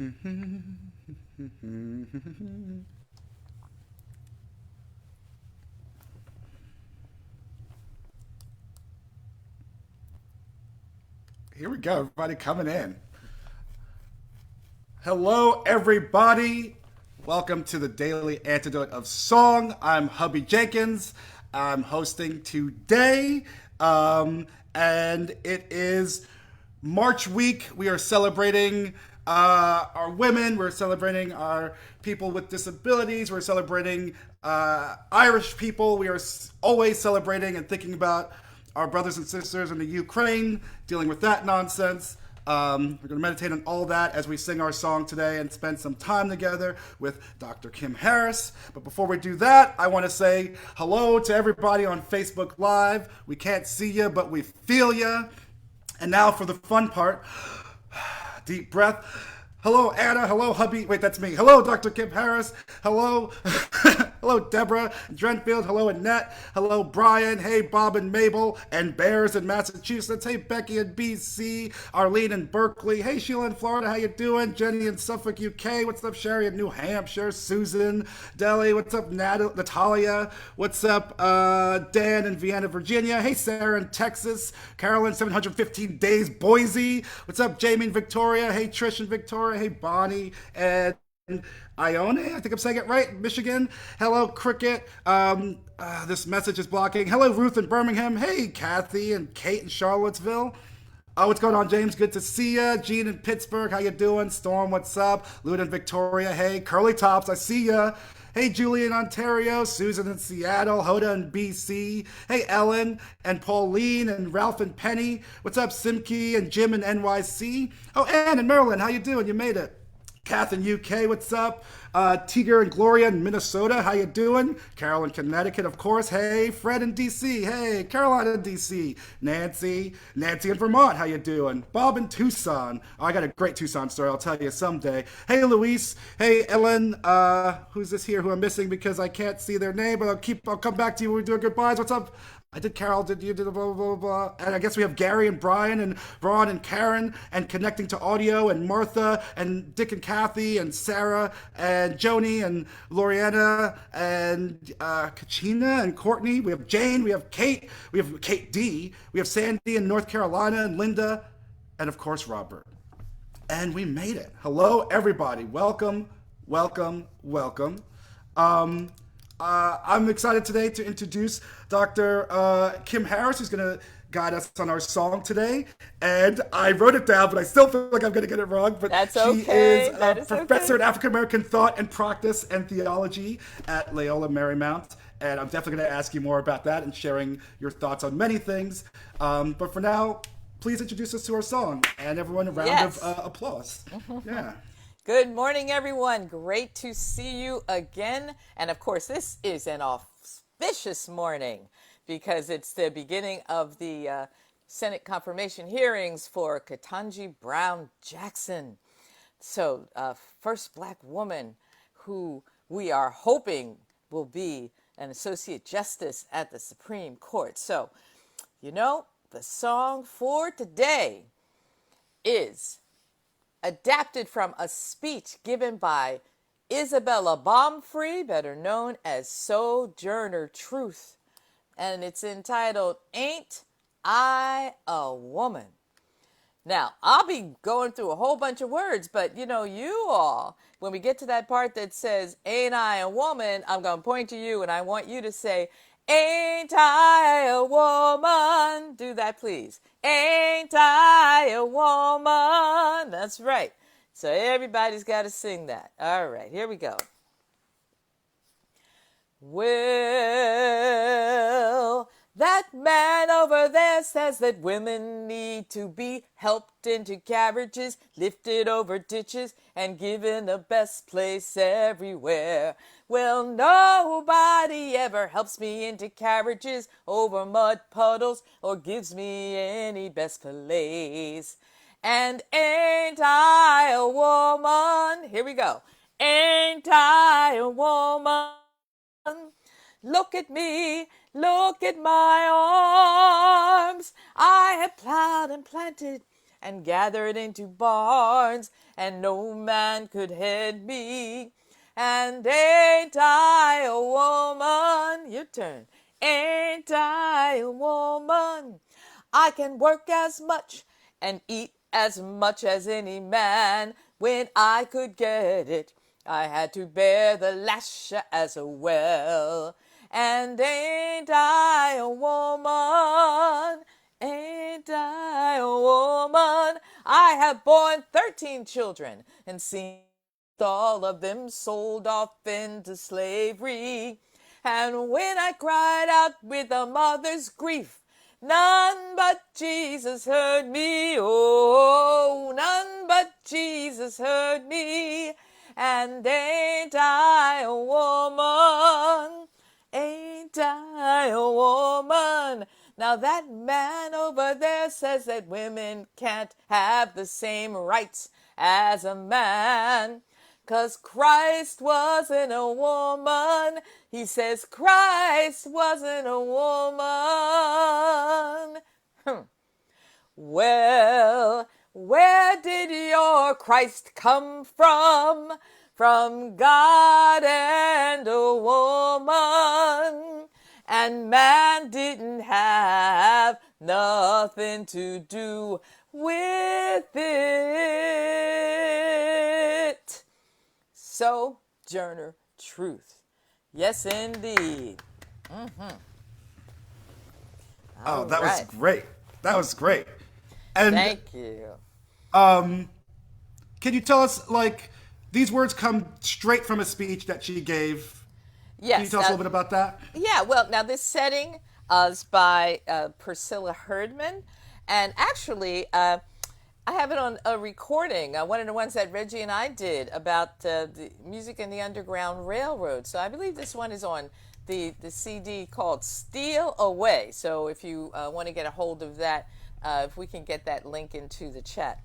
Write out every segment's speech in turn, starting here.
Here we go, everybody coming in. Hello, everybody. Welcome to the Daily Antidote of Song. I'm Hubby Jenkins. I'm hosting today, and it is March week. We are celebrating our women. We're celebrating our people with disabilities. We're celebrating Irish people. We are always celebrating and thinking about our brothers and sisters in the Ukraine, dealing with that nonsense. We're going to meditate on all that as we sing our song today and spend some time together with Dr. Kim Harris. But before we do that, I want to say hello to everybody on Facebook Live. We can't see you, but we feel you. And now for the fun part. Deep breath. Hello, Anna. Hello, hubby. Wait, that's me. Hello, Dr. Kim Harris. Hello. Hello, Deborah Drenfield. Hello, Annette. Hello, Brian. Hey, Bob and Mabel and Bears in Massachusetts. Hey, Becky in BC. Arlene in Berkeley. Hey, Sheila in Florida. How you doing? Jenny in Suffolk, UK. What's up, Sherry in New Hampshire? Susan, Delhi. What's up, Natalia? What's up, Dan in Vienna, Virginia? Hey, Sarah in Texas. Carolyn, 715 days, Boise. What's up, Jamie in Victoria? Hey, Trish in Victoria. Hey, Bonnie and Ione, I think I'm saying it right, Michigan. Hello, Cricket. This message is blocking. Hello, Ruth in Birmingham. Hey, Kathy and Kate in Charlottesville. Oh, what's going on, James? Good to see ya. Gene in Pittsburgh, how you doing? Storm, what's up? Luna in Victoria. Hey, Curly Tops, I see ya. Hey, Julie in Ontario, Susan in Seattle, Hoda in BC. Hey, Ellen and Pauline and Ralph and Penny. What's up, Simke and Jim in NYC? Oh, Ann in Maryland, how you doing? You made it. Kath in UK, what's up? Tiger and Gloria in Minnesota, how you doing? Carol in Connecticut, of course. Hey, Fred in DC. Hey, Caroline in DC. Nancy in Vermont, how you doing? Bob in Tucson. Oh, I got a great Tucson story, I'll tell you someday. Hey, Luis. Hey, Ellen. Who's this here who I'm missing because I can't see their name, but I'll come back to you when we do our goodbyes. What's up? I did Carol, did you, did blah, blah, blah, blah. And I guess we have Gary and Brian and Ron and Karen and connecting to audio and Martha and Dick and Kathy and Sarah and Joni and Loriana and Kachina and Courtney. We have Jane, we have Kate, we have Kate D, we have Sandy in North Carolina and Linda, and of course, Robert. And we made it. Hello, everybody. Welcome, welcome, welcome. I'm excited today to introduce Dr. Kim Harris, who's going to guide us on our song today. And I wrote it down, but I still feel like I'm going to get it wrong. But That's she okay. is a professor in African American thought and practice and theology at Loyola Marymount. And I'm definitely going to ask you more about that and sharing your thoughts on many things. But for now, please introduce us to our song. And everyone, a round of applause. Yeah. Good morning, everyone. Great to see you again. And of course, this is an auspicious morning because it's the beginning of the Senate confirmation hearings for Ketanji Brown Jackson. So, first Black woman who we are hoping will be an associate justice at the Supreme Court. So, the song for today is adapted from a speech given by Isabella Baumfree, better known as Sojourner Truth. And it's entitled, Ain't I a Woman? Now, I'll be going through a whole bunch of words, but you all, when we get to that part that says, Ain't I a woman? I'm going to point to you and I want you to say, Ain't I a woman? Do that, please. Ain't I a woman? That's right. So everybody's got to sing that. All right, here we go. Well, that man over there says that women need to be helped into carriages, lifted over ditches, and given the best place everywhere. Well, nobody ever helps me into carriages, over mud puddles, or gives me any best place. And ain't I a woman? Here we go. Ain't I a woman? Look at me, look at my arms. I have plowed and planted and gathered into barns, and no man could head me. And ain't I a woman? Your turn. Ain't I a woman? I can work as much and eat as much as any man. When I could get it, I had to bear the lash as well. And ain't I a woman? Ain't I a woman? I have borne 13 children and seen all of them sold off into slavery. And when I cried out with a mother's grief, none but Jesus heard me. Oh, none but Jesus heard me. And ain't I a woman? Ain't I a woman? Now that man over there says that women can't have the same rights as a man. 'Cause Christ wasn't a woman. He says Christ wasn't a woman. Well, where did your Christ come from? From God and a woman. And man didn't have nothing to do with it. Sojourner truth. Yes, indeed. Oh, that was Right. great. That was great. And Thank you. can you tell us, like, these words come straight from a speech that she gave? Can you Yes. tell us a little bit about that? Yeah, well, now this setting is by Priscilla Heardman. And actually, I have it on a recording, one of the ones that Reggie and I did about the music in the Underground Railroad. So I believe this one is on the CD called Steal Away. So if you want to get a hold of that, if we can get that link into the chat.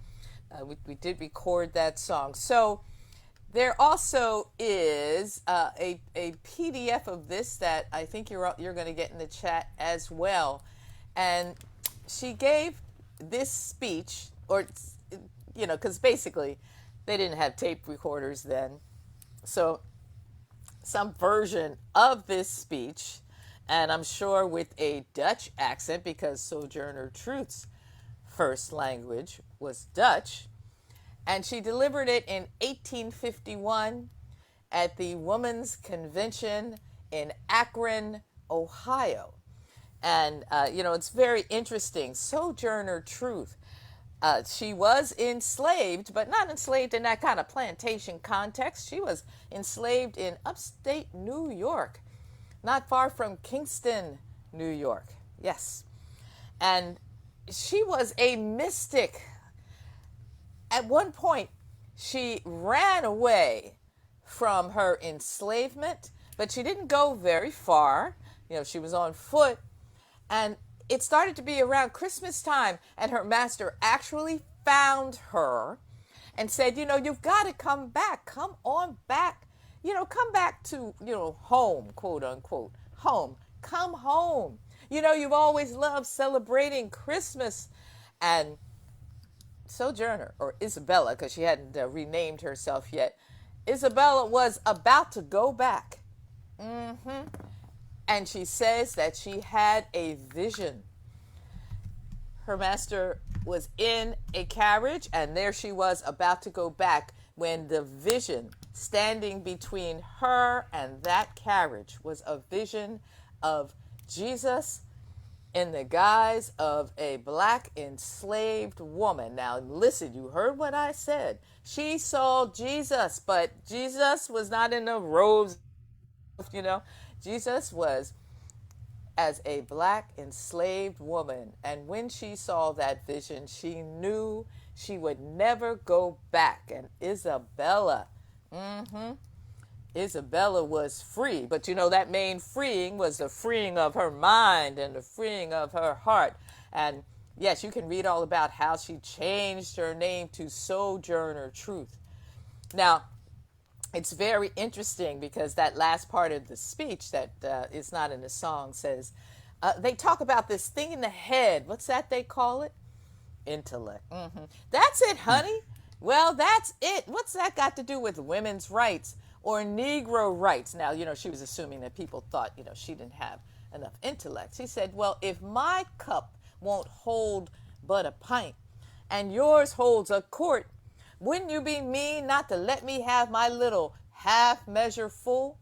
We did record that song. So there also is a PDF of this that I think you're going to get in the chat as well. And she gave this speech, or, because basically they didn't have tape recorders then. So some version of this speech, and I'm sure with a Dutch accent, because Sojourner Truth's first language was Dutch. And she delivered it in 1851 at the Women's Convention in Akron, Ohio. And, it's very interesting. Sojourner Truth. She was enslaved, but not enslaved in that kind of plantation context. She was enslaved in upstate New York, not far from Kingston, New York. Yes. And she was a mystic. At one point, she ran away from her enslavement, but she didn't go very far. She was on foot. And it started to be around Christmas time, and her master actually found her and said, you've got to come back. Come on back. Come back to, home, quote unquote, home. Come home. You've always loved celebrating Christmas. And Sojourner, or Isabella, because she hadn't renamed herself yet, Isabella was about to go back. And she says that she had a vision. Her master was in a carriage, and there she was about to go back when the vision standing between her and that carriage was a vision of Jesus in the guise of a black enslaved woman. Now, listen, you heard what I said. She saw Jesus, but Jesus was not in the robes, Jesus was as a black enslaved woman. And when she saw that vision, she knew she would never go back. And Isabella was free. But that main freeing was the freeing of her mind and the freeing of her heart. And yes, you can read all about how she changed her name to Sojourner Truth. Now, it's very interesting because that last part of the speech that is not in the song says, they talk about this thing in the head. What's that they call it? intellect. That's it, honey. Well, that's it. What's that got to do with women's rights or Negro rights? Now, she was assuming that people thought, she didn't have enough intellect. She said, well, if my cup won't hold but a pint and yours holds a quart, wouldn't you be mean not to let me have my little half measure full?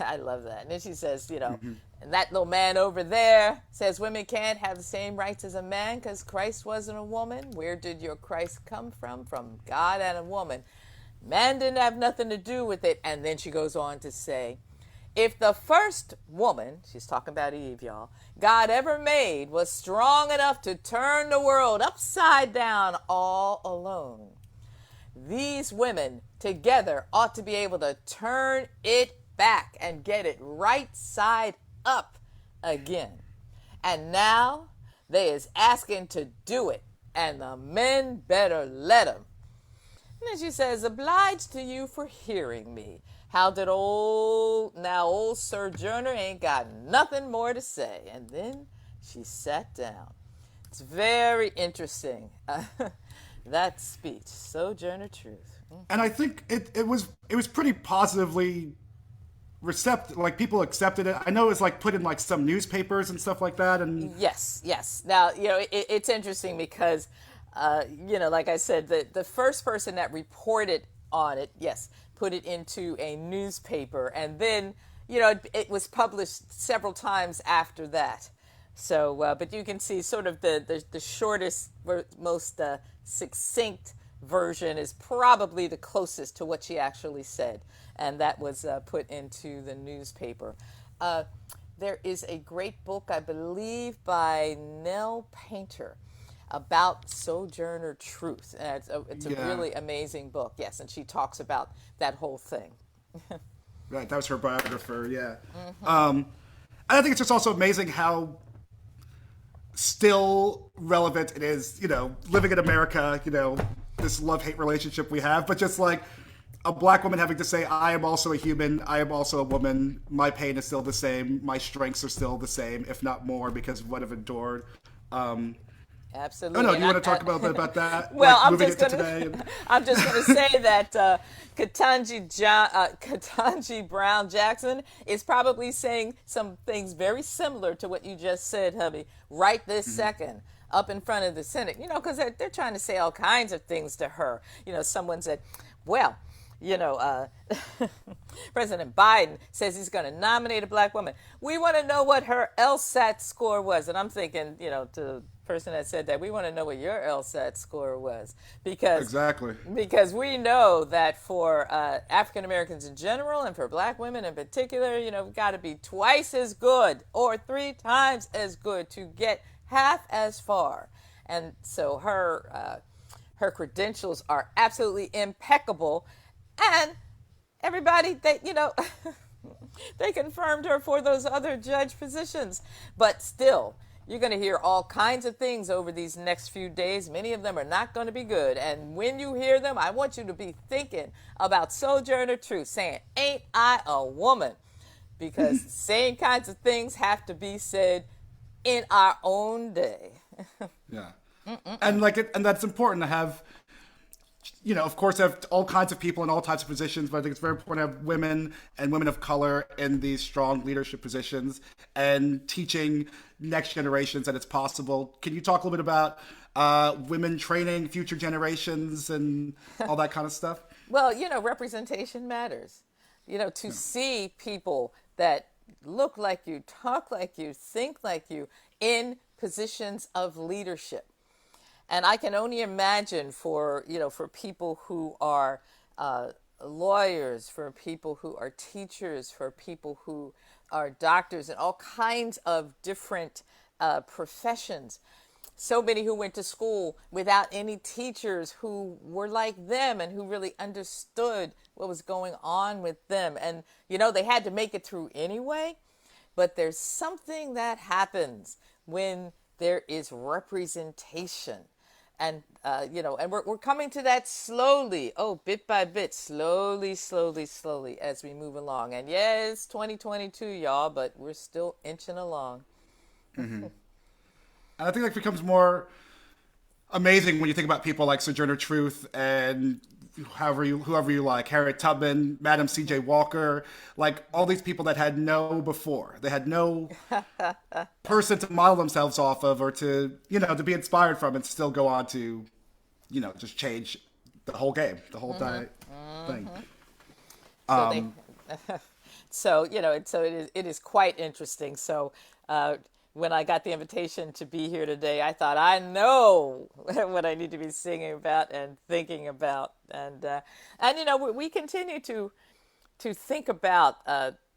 I love that. And then she says, and that little man over there says women can't have the same rights as a man because Christ wasn't a woman. Where did your Christ come from? From God and a woman. Man didn't have nothing to do with it. And then she goes on to say, if the first woman, she's talking about Eve, y'all, God ever made was strong enough to turn the world upside down all alone, these women together ought to be able to turn it back and get it right side up again. And now they is asking to do it, and the men better let 'em. And then she says, obliged to you for hearing me. How did old Sojourner ain't got nothing more to say. And then she sat down. It's very interesting. That speech, Sojourner Truth. And I think it was pretty positively receptive. Like, people accepted it. I know it was like put in like some newspapers and stuff like that. And yes. Now, it's interesting because, like I said, the first person that reported on it, yes, put it into a newspaper, and then, it was published several times after that. So, but you can see sort of the shortest, most succinct version is probably the closest to what she actually said, and that was put into the newspaper. There is a great book, I believe, by Nell Painter about Sojourner Truth. And it's a really amazing book, yes, and she talks about that whole thing. Right, that was her biographer, yeah. And I think it's just also amazing how still relevant it is, living in America, this love-hate relationship we have, but just like a black woman having to say, I am also a human, I am also a woman, my pain is still the same, my strengths are still the same, if not more, because of what I've endured. Absolutely. Oh no, do you want to talk about that? Well, like, I'm just going to say that Ketanji Brown Jackson is probably saying some things very similar to what you just said, hubby, right this second, up in front of the Senate. Because they're trying to say all kinds of things to her. Someone said, well, President Biden says he's going to nominate a black woman. We want to know what her LSAT score was. And I'm thinking, to the person that said that, we want to know what your LSAT score was. Because we know that for African Americans in general and for black women in particular, we've got to be twice as good or 3 times as good to get half as far. And so her credentials are absolutely impeccable. And everybody, they confirmed her for those other judge positions. But still, you're going to hear all kinds of things over these next few days. Many of them are not going to be good. And when you hear them, I want you to be thinking about Sojourner Truth, saying, ain't I a woman? Because the same kinds of things have to be said in our own day. Yeah. And that's important to have. Of course, have all kinds of people in all types of positions, but I think it's very important to have women and women of color in these strong leadership positions and teaching next generations that it's possible. Can you talk a little bit about women training future generations and all that kind of stuff? Well, representation matters. To see people that look like you, talk like you, think like you in positions of leadership. And I can only imagine for people who are lawyers, for people who are teachers, for people who are doctors, and all kinds of different professions. So many who went to school without any teachers who were like them and who really understood what was going on with them. And, they had to make it through anyway. But there's something that happens when there is representation. And, and we're coming to that slowly, bit by bit, slowly, as we move along. And yeah, it's 2022, y'all, but we're still inching along. And I think that becomes more amazing when you think about people like Sojourner Truth and whoever you like, Harriet Tubman, Madam C.J. Walker, like all these people that had no before. They had no person to model themselves off of or to, to be inspired from and still go on to, just change the whole game, the whole thing. So they, so it is quite interesting. So when I got the invitation to be here today, I thought I know what I need to be singing about and thinking about, and we continue to think about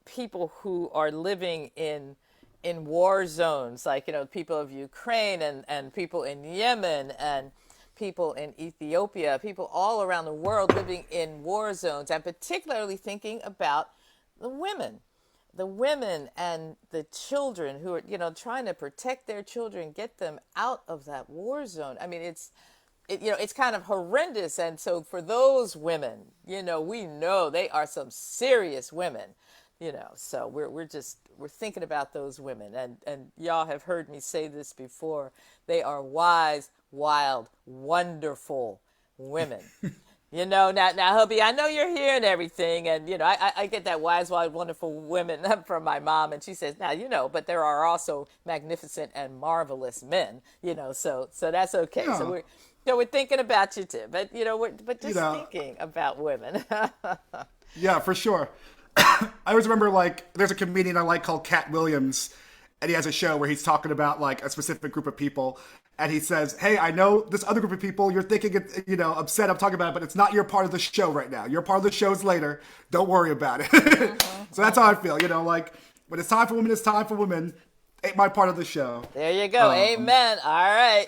people who are living in war zones, like people of Ukraine and people in Yemen and people in Ethiopia, people all around the world living in war zones, and particularly thinking about the women and the children who are, trying to protect their children, get them out of that war zone. I mean, it's kind of horrendous. And so for those women, we know they are some serious women, so we're thinking about those women. And y'all have heard me say this before. They are wise, wild, wonderful women. Now, hubby, I know you're hearing everything, and I get that wise, wild, wonderful women from my mom, and she says, now, but there are also magnificent and marvelous men, so that's okay. Yeah. So we're thinking about you too, but but just thinking about women. Yeah, for sure. I always remember, like, there's a comedian I like called Cat Williams, and he has a show where he's talking about, like, a specific group of people, and he says, hey, I know this other group of people, you're thinking, upset I'm talking about it, but it's not your part of the show right now. Your part of the show's later. Don't worry about it. So that's how I feel, like, when it's time for women, it's time for women. Ain't my part of the show. There you go. Amen. All right.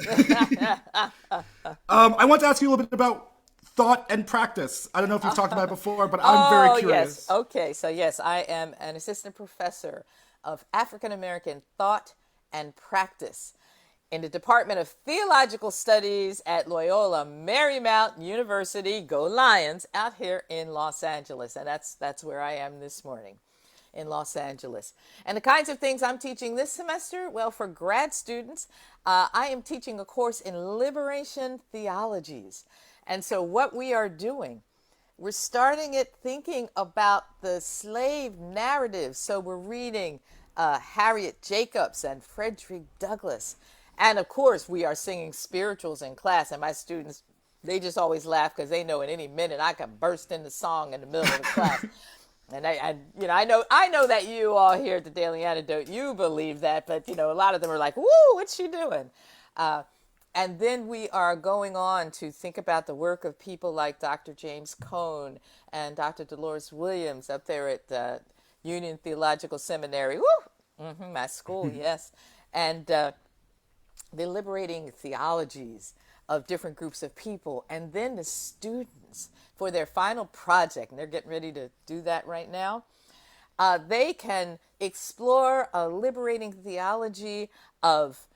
I want to ask you a little bit about thought and practice. I don't know if you've talked about it before, but I'm very curious. Yes. Okay. So, yes, I am an assistant professor of African American thought and practice in the Department of Theological Studies at Loyola Marymount University. Go Lions, out here in Los Angeles. And that's where I am this morning, in Los Angeles. And the kinds of things I'm teaching this semester, well, for grad students, I am teaching a course in liberation theologies. And so what we are doing, we're starting it thinking about the slave narrative. So we're reading Harriet Jacobs and Frederick Douglass. And of course, we are singing spirituals in class. And my students, they just always laugh because they know in any minute I can burst into song in the middle of the class. And I know that you all here at the Daily Antidote, you believe that, but a lot of them are like, "Woo, what's she doing?" And then we are going on to think about the work of people like Dr. James Cone and Dr. Dolores Williams up there at Union Theological Seminary. Woo, my school, yes, and the liberating theologies of different groups of people, and then the students for their final project, and they're getting ready to do that right now. They can explore a liberating theology of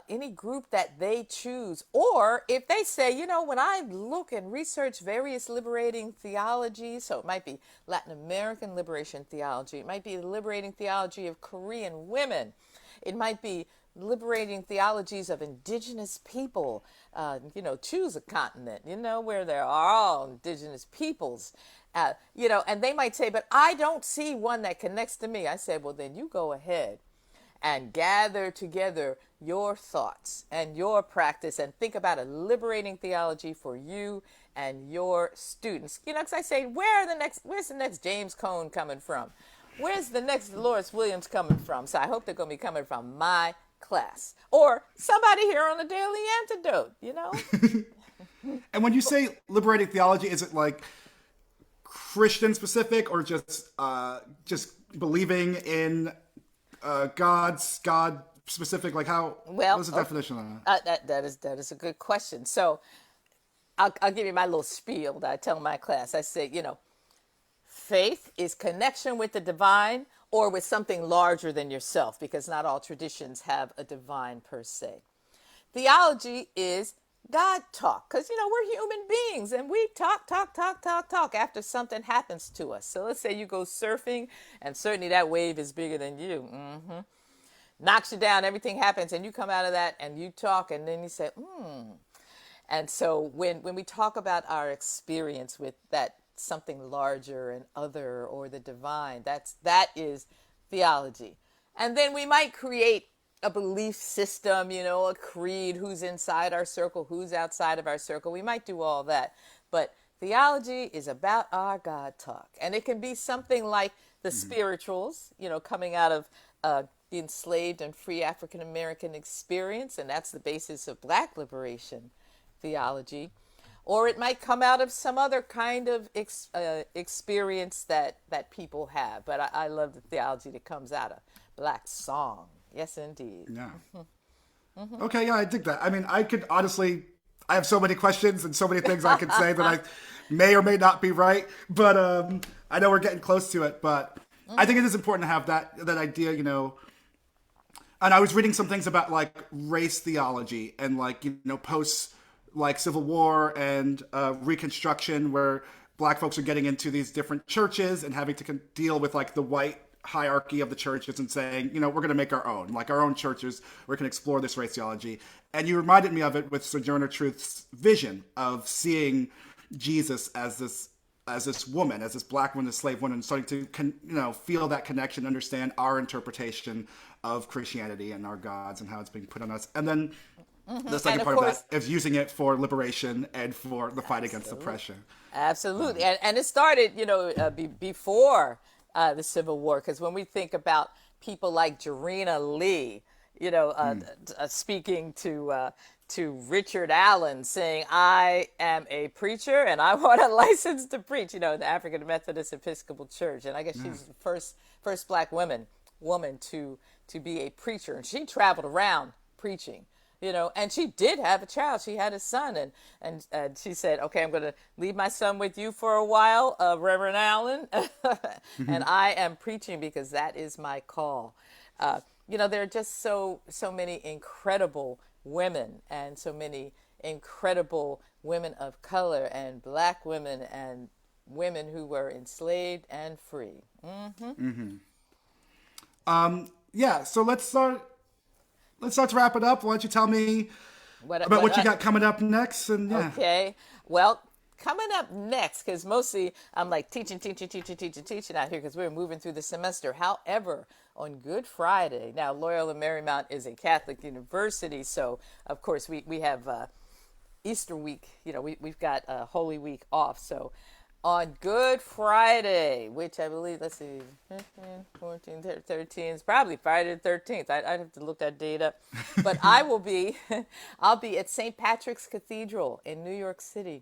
any group that they choose. Or if they say, when I look and research various liberating theologies, so it might be Latin American liberation theology, it might be the liberating theology of Korean women, it might be liberating theologies of indigenous people, choose a continent, where there are all indigenous peoples, and they might say, but I don't see one that connects to me. I said, well, then you go ahead and gather together your thoughts and your practice and think about a liberating theology for you and your students. Because I say, where's the next James Cone coming from? Where's the next Dolores Williams coming from? So I hope they're going to be coming from my class or somebody here on the Daily Antidote, And when you say liberating theology, is it like Christian specific or just believing in God specific? Like how? Well, what's the definition of that? That is a good question. So I'll give you my little spiel that I tell my class. I say, faith is connection with the divine or with something larger than yourself, because not all traditions have a divine per se. Theology is God talk, because, we're human beings and we talk after something happens to us. So let's say you go surfing and certainly that wave is bigger than you. Knocks you down, everything happens, and you come out of that and you talk, and then you say, And so when we talk about our experience with that something larger and other or the divine, that is theology. And then we might create a belief system, a creed, who's inside our circle, who's outside of our circle. We might do all that. But theology is about our God talk. And it can be something like the spirituals, coming out of the enslaved and free African American experience. And that's the basis of Black liberation theology. Or it might come out of some other kind of experience that people have. But I love the theology that comes out of Black song. Yes, indeed. Yeah. Okay, yeah, I dig that. I mean, I have so many questions and so many things I could say that I may or may not be right, but I know we're getting close to it, but I think it is important to have that idea, and I was reading some things about like race theology and like, post like Civil War and Reconstruction, where Black folks are getting into these different churches and having to deal with like the white hierarchy of the churches and saying, we're going to make our own churches. We can explore this race theology. And you reminded me of it with Sojourner Truth's vision of seeing Jesus as this woman, as this Black woman, this slave woman, starting to, feel that connection, understand our interpretation of Christianity and our gods and how it's being put on us. And then the second part of that is using it for liberation and for the fight against oppression. Absolutely. And it started, before the Civil War, because when we think about people like Jarena Lee, speaking to Richard Allen, saying, "I am a preacher and I want a license to preach," the African Methodist Episcopal Church, and I guess she's the first Black woman to be a preacher, and she traveled around preaching. And she did have a child. She had a son, and she said, "Okay, I'm going to leave my son with you for a while, Reverend Allen, and I am preaching because that is my call." There are just so many incredible women, and so many incredible women of color, and Black women, and women who were enslaved and free. Yeah. So let's start to wrap it up. Why don't you tell me about what you got coming up next? And yeah. Okay. Well, coming up next, because mostly I'm like teaching out here because we're moving through the semester. However, on Good Friday, now Loyola Marymount is a Catholic university, so of course we have Easter week. We've got Holy Week off. So on Good Friday, which I believe, let's see, 15, 14, 13, it's probably Friday the 13th. I'd have to look that date up. But I'll be at St. Patrick's Cathedral in New York City.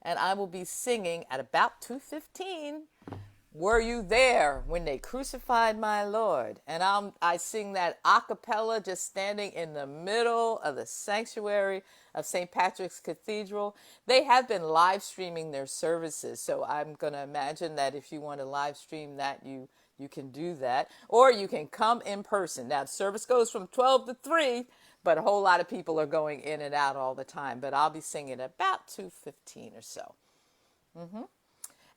And I will be singing at about 2:15, "Were You There When They Crucified My Lord?" And I sing that a cappella, just standing in the middle of the sanctuary of St. Patrick's Cathedral. They have been live streaming their services, so I'm going to imagine that if you want to live stream that, you can do that. Or you can come in person. Now, the service goes from 12 to 3, but a whole lot of people are going in and out all the time. But I'll be singing about 2:15 or so.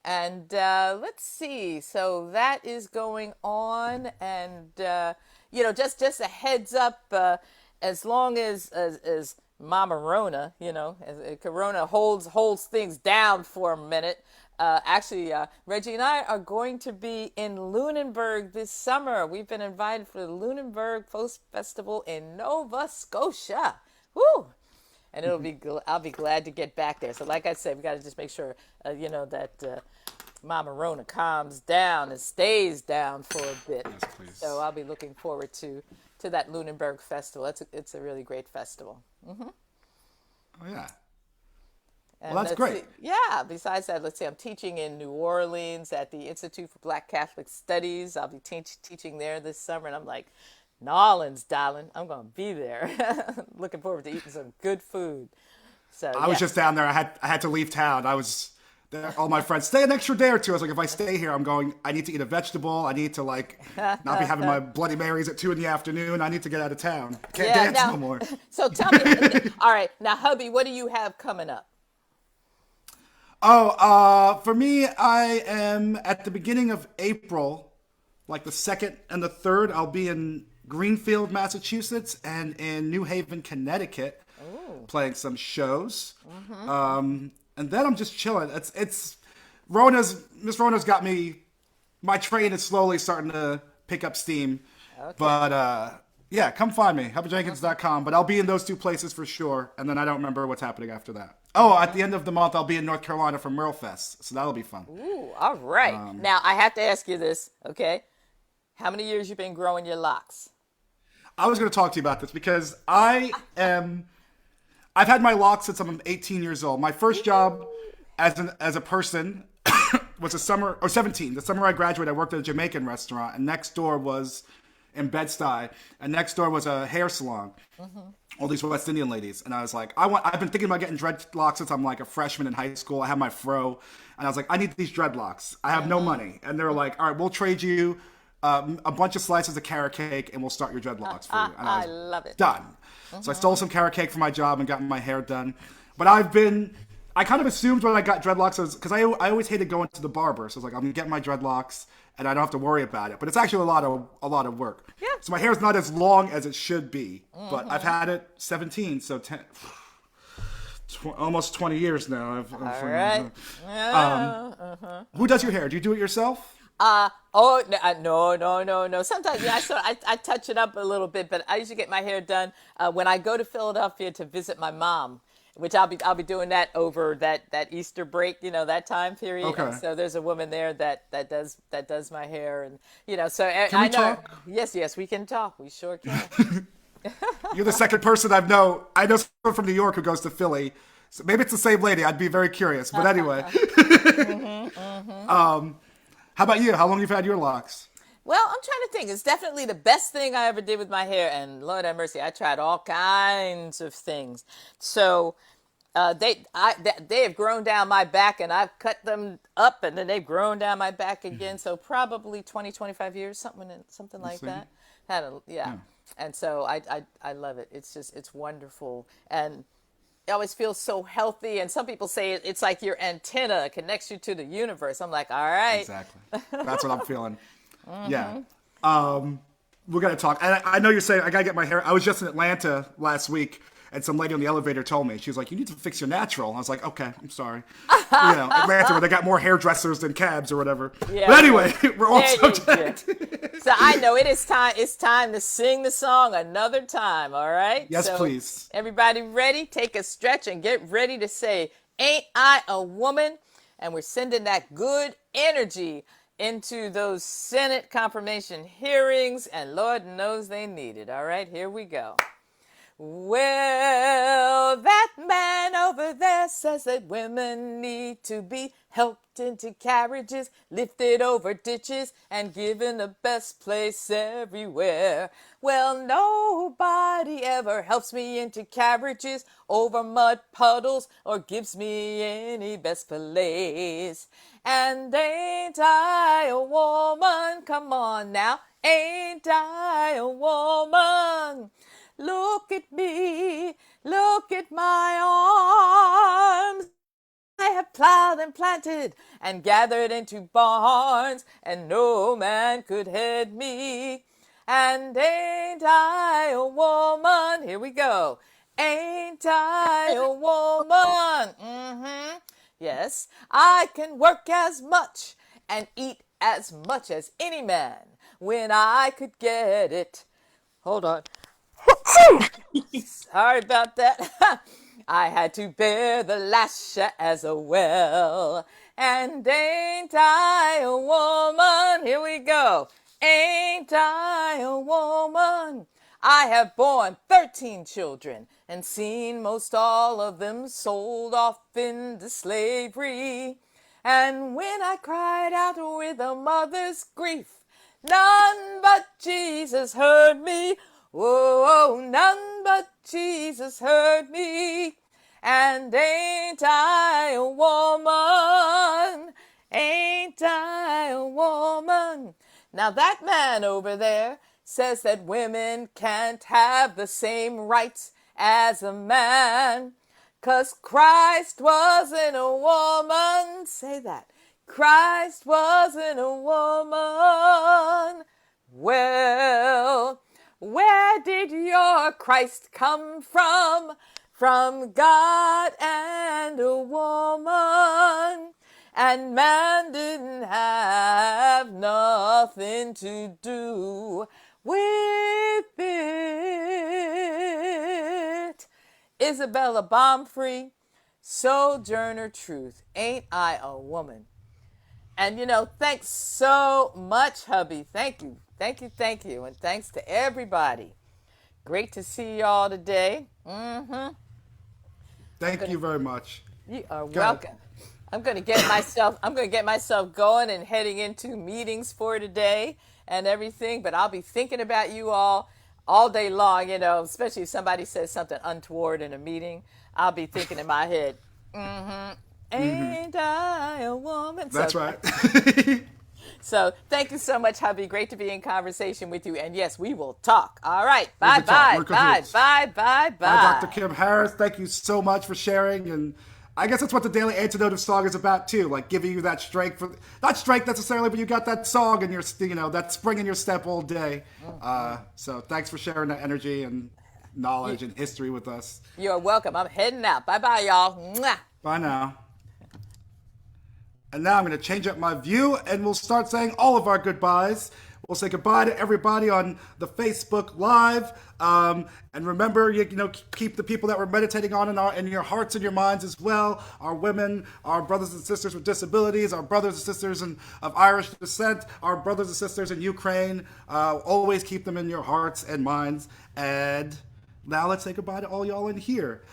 And let's see. So that is going on. And, just a heads up, as long as Mama Rona, as Corona holds things down for a minute. Actually, Reggie and I are going to be in Lunenburg this summer. We've been invited for the Lunenburg Folk Festival in Nova Scotia. Woo! And I'll be glad to get back there. So like I said, we got to just make sure, that Mama Rona calms down and stays down for a bit. Yes, please. So I'll be looking forward to that Lunenburg Festival. It's a really great festival. Oh, yeah. And well, that's great. Yeah. Besides that, let's see. I'm teaching in New Orleans at the Institute for Black Catholic Studies. I'll be teaching there this summer. And I'm like, Nolans, darling, I'm going to be there. Looking forward to eating some good food. So I was just down there. I had to leave town. I was there. All my friends stay an extra day or two. I was like, if I stay here, I need to eat a vegetable. I need to not be having my Bloody Marys at 2 p.m. I need to get out of town. Can't dance no more. So tell me, all right, now hubby, what do you have coming up? For me, I am at the beginning of April, like the 2nd and the 3rd, I'll be in Greenfield, Massachusetts, and in New Haven, Connecticut. playing some shows. And then I'm just chilling. It's Miss Rona's got me. My train is slowly starting to pick up steam. Okay. But yeah, come find me, hubbyjenkins.com. But I'll be in those two places for sure. And then I don't remember what's happening after that. Oh, at the end of the month, I'll be in North Carolina for Merle Fest. So that'll be fun. Ooh, all right. Now, I have to ask you this, okay? How many years you been growing your locks? I was going to talk to you about this because I've had my locks since I'm 18 years old. My first job as a person was 17. The summer I graduated, I worked at a Jamaican restaurant, and next door was in Bed-Stuy, and next door was a hair salon. All these West Indian ladies, and I was like, I've been thinking about getting dreadlocks since I'm like a freshman in high school. I have my fro, and I was like, I need these dreadlocks. I have no money, and they were like, all right, we'll trade you a bunch of slices of carrot cake, and we'll start your dreadlocks for you. And I love it. Done. So I stole some carrot cake for my job and got my hair done. But I kind of assumed when I got dreadlocks, because I always hated going to the barber. So I was like, I'm gonna get my dreadlocks, and I don't have to worry about it. But it's actually a lot of work. Yeah. So my hair's not as long as it should be. But I've had it 17, so almost 20 years now. All right. Who does your hair? Do you do it yourself? No. Sometimes, yeah, I touch it up a little bit, but I usually get my hair done when I go to Philadelphia to visit my mom, which I'll be doing that over that Easter break, that time period. Okay. And so there's a woman there that does my hair, and so Can we talk? Yes, we can talk. We sure can. You're the second person I know someone from New York who goes to Philly. So maybe it's the same lady. I'd be very curious. But anyway. How about you? How long have you had your locks? Well, I'm trying to think. It's definitely the best thing I ever did with my hair. And Lord have mercy, I tried all kinds of things. So they have grown down my back, and I've cut them up, and then they've grown down my back again. So probably 20, 25 years, something like that. Yeah. And so I love it. It's wonderful. And it always feels so healthy. And some people say it's like your antenna connects you to the universe. I'm like, all right. Exactly. That's what I'm feeling. Yeah. We're going to talk. And I know you're saying I got to get my hair. I was just in Atlanta last week, and some lady on the elevator told me, she was like, you need to fix your natural. I was like, okay, I'm sorry. Atlanta, where they got more hairdressers than cabs or whatever. Yeah, but anyway, we're all subject. So I know it's time to sing the song another time, all right? Yes, so please. Everybody ready? Take a stretch and get ready to say, ain't I a woman? And we're sending that good energy into those Senate confirmation hearings, and Lord knows they need it. All right, here we go. Well, that man over there says that women need to be helped into carriages, lifted over ditches, and given the best place everywhere. Well, nobody ever helps me into carriages, over mud puddles, or gives me any best place. And ain't I a woman? Come on now, ain't I a woman? Look at me, look at my arms. I have plowed and planted and gathered into barns, and no man could head me. And ain't I a woman? Here we go. Ain't I a woman? Yes, I can work as much and eat as much as any man when I could get it. Hold on. Sorry about that. I had to bear the lash as well. And ain't I a woman? Here we go. Ain't I a woman? I have borne 13 children and seen most all of them sold off into slavery. And when I cried out with a mother's grief, none but Jesus heard me. Whoa, none but Jesus heard me. And ain't I a woman? Ain't I a woman? Now that man over there says that women can't have the same rights as a man, 'cause Christ wasn't a woman. Say that. Christ wasn't a woman. Well, where did your Christ come from? from God and a woman, and man didn't have nothing to do with it. Isabella Bombfree, Sojourner Truth, Ain't I a Woman? And thanks so much, hubby. Thank you. Thank you. Thank you. And thanks to everybody. Great to see y'all today. Thank you very much. You are Go ahead. welcome. I'm going to get myself going and heading into meetings for today and everything, but I'll be thinking about you all day long, especially if somebody says something untoward in a meeting. I'll be thinking in my head, ain't I a woman? That's right. So thank you so much, hubby. Great to be in conversation with you. And yes, we will talk. All right. We can talk. Bye-bye. We're cahoots. Bye-bye. Hi, Dr. Kim Harris. Thank you so much for sharing. And I guess that's what the Daily Antidote of Song is about, too. Like giving you that strength, not strength necessarily, but you got that song and that spring in your step all day. So thanks for sharing that energy and knowledge and history with us. You're welcome. I'm heading out. Bye-bye, y'all. Mwah. Bye now. And now I'm going to change up my view and we'll start saying all of our goodbyes. We'll say goodbye to everybody on the Facebook Live. And remember, keep the people that we're meditating on in your hearts and your minds as well. Our women, our brothers and sisters with disabilities, our brothers and sisters of Irish descent, our brothers and sisters in Ukraine. Always keep them in your hearts and minds. And now let's say goodbye to all y'all in here.